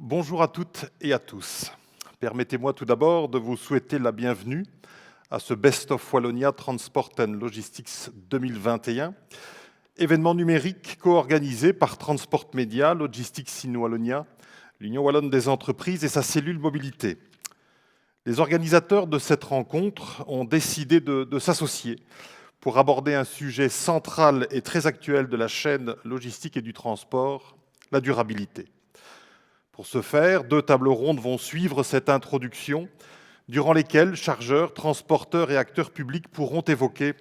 Bonjour à toutes et à tous. Permettez-moi tout d'abord de vous souhaiter la bienvenue à ce Best of Wallonia Transport and Logistics 2021, événement numérique co-organisé par Transport Media, Logistics in Wallonia, l'Union wallonne des entreprises et sa cellule mobilité. Les organisateurs de cette rencontre ont décidé de s'associer pour aborder un sujet central et très actuel de la chaîne logistique et du transport, la durabilité. Pour ce faire, 2 tables rondes vont suivre cette introduction, durant lesquelles chargeurs, transporteurs et acteurs publics pourront évoquer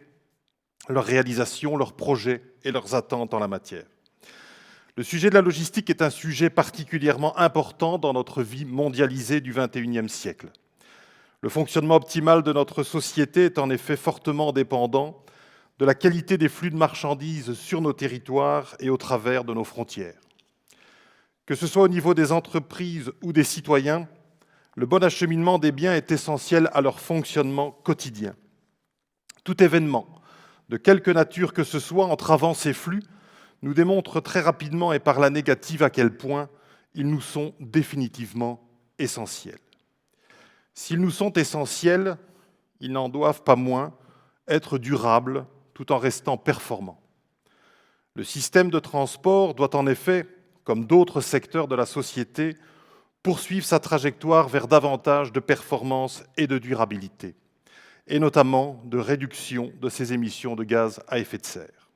leurs réalisations, leurs projets et leurs attentes en la matière. Le sujet de la logistique est un sujet particulièrement important dans notre vie mondialisée du XXIe siècle. Le fonctionnement optimal de notre société est en effet fortement dépendant de la qualité des flux de marchandises sur nos territoires et au travers de nos frontières. Que ce soit au niveau des entreprises ou des citoyens, le bon acheminement des biens est essentiel à leur fonctionnement quotidien. Tout événement, de quelque nature que ce soit, entravant ces flux, nous démontre très rapidement et par la négative à quel point ils nous sont définitivement essentiels. S'ils nous sont essentiels, ils n'en doivent pas moins être durables tout en restant performants. Le système de transport doit en effet, comme d'autres secteurs de la société, poursuivre sa trajectoire vers davantage de performance et de durabilité, et notamment de réduction de ses émissions de gaz à effet de serre.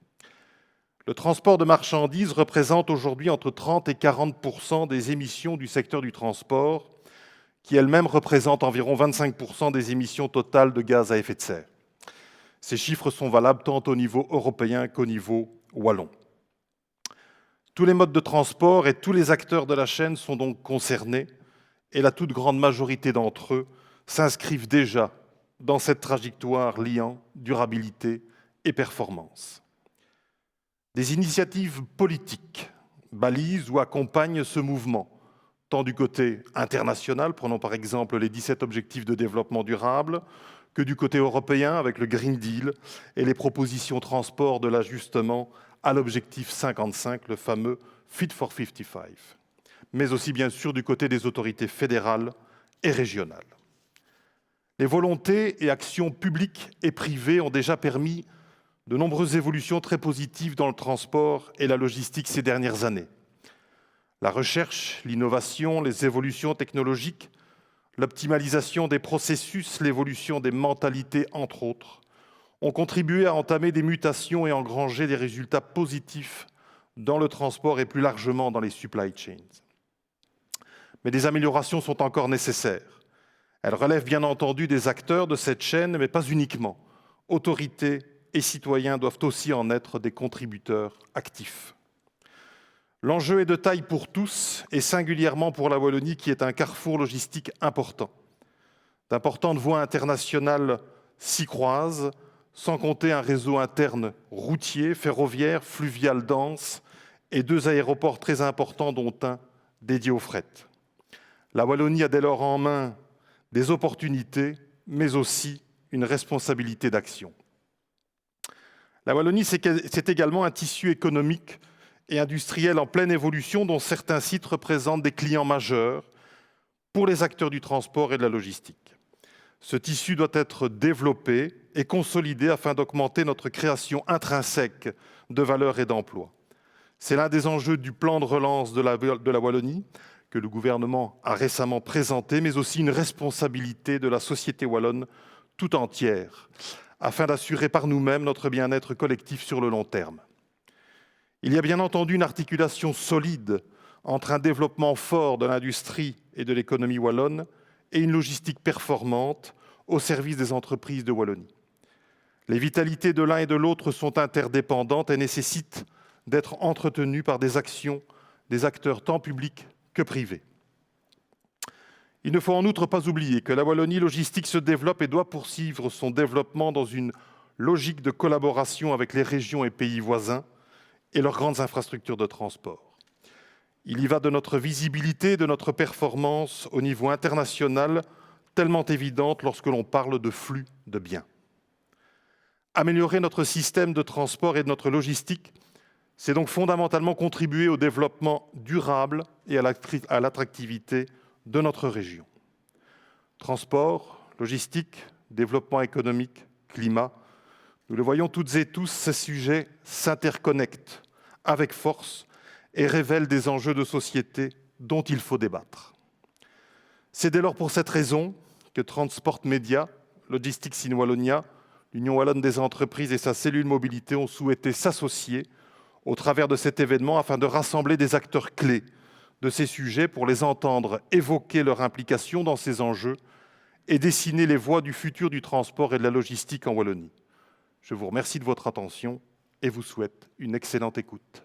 Le transport de marchandises représente aujourd'hui entre 30 et 40% des émissions du secteur du transport, qui elles-mêmes représentent environ 25% des émissions totales de gaz à effet de serre. Ces chiffres sont valables tant au niveau européen qu'au niveau wallon. Tous les modes de transport et tous les acteurs de la chaîne sont donc concernés et la toute grande majorité d'entre eux s'inscrivent déjà dans cette trajectoire liant durabilité et performance. Des initiatives politiques balisent ou accompagnent ce mouvement, tant du côté international, prenons par exemple les 17 objectifs de développement durable, que du côté européen avec le Green Deal et les propositions transport de l'ajustement à l'objectif 55, le fameux Fit for 55, mais aussi bien sûr du côté des autorités fédérales et régionales. Les volontés et actions publiques et privées ont déjà permis de nombreuses évolutions très positives dans le transport et la logistique ces dernières années. La recherche, l'innovation, les évolutions technologiques, l'optimalisation des processus, l'évolution des mentalités, entre autres, ont contribué à entamer des mutations et engranger des résultats positifs dans le transport et plus largement dans les supply chains. Mais des améliorations sont encore nécessaires. Elles relèvent bien entendu des acteurs de cette chaîne, mais pas uniquement. Autorités et citoyens doivent aussi en être des contributeurs actifs. L'enjeu est de taille pour tous, et singulièrement pour la Wallonie, qui est un carrefour logistique important. D'importantes voies internationales s'y croisent, sans compter un réseau interne routier, ferroviaire, fluvial dense, et 2 aéroports très importants, dont un dédié au fret. La Wallonie a dès lors en main des opportunités, mais aussi une responsabilité d'action. La Wallonie, c'est également un tissu économique et industriel en pleine évolution, dont certains sites représentent des clients majeurs pour les acteurs du transport et de la logistique. Ce tissu doit être développé et consolidé afin d'augmenter notre création intrinsèque de valeur et d'emplois. C'est l'un des enjeux du plan de relance de la Wallonie, que le gouvernement a récemment présenté, mais aussi une responsabilité de la société wallonne tout entière, afin d'assurer par nous-mêmes notre bien-être collectif sur le long terme. Il y a bien entendu une articulation solide entre un développement fort de l'industrie et de l'économie wallonne et une logistique performante au service des entreprises de Wallonie. Les vitalités de l'un et de l'autre sont interdépendantes et nécessitent d'être entretenues par des actions des acteurs tant publics que privés. Il ne faut en outre pas oublier que la Wallonie logistique se développe et doit poursuivre son développement dans une logique de collaboration avec les régions et pays voisins et leurs grandes infrastructures de transport. Il y va de notre visibilité, de notre performance au niveau international, tellement évidente lorsque l'on parle de flux de biens. Améliorer notre système de transport et de notre logistique, C'est donc fondamentalement contribuer au développement durable et à l'attractivité de notre région. Transport, logistique, développement économique, climat, nous le voyons toutes et tous, ces sujets s'interconnectent avec force et révèlent des enjeux de société dont il faut débattre. C'est dès lors pour cette raison que Transport Média, Logistics in Wallonia, l'Union wallonne des entreprises et sa cellule mobilité ont souhaité s'associer au travers de cet événement afin de rassembler des acteurs clés de ces sujets pour les entendre évoquer leur implication dans ces enjeux et dessiner les voies du futur du transport et de la logistique en Wallonie. Je vous remercie de votre attention et vous souhaite une excellente écoute.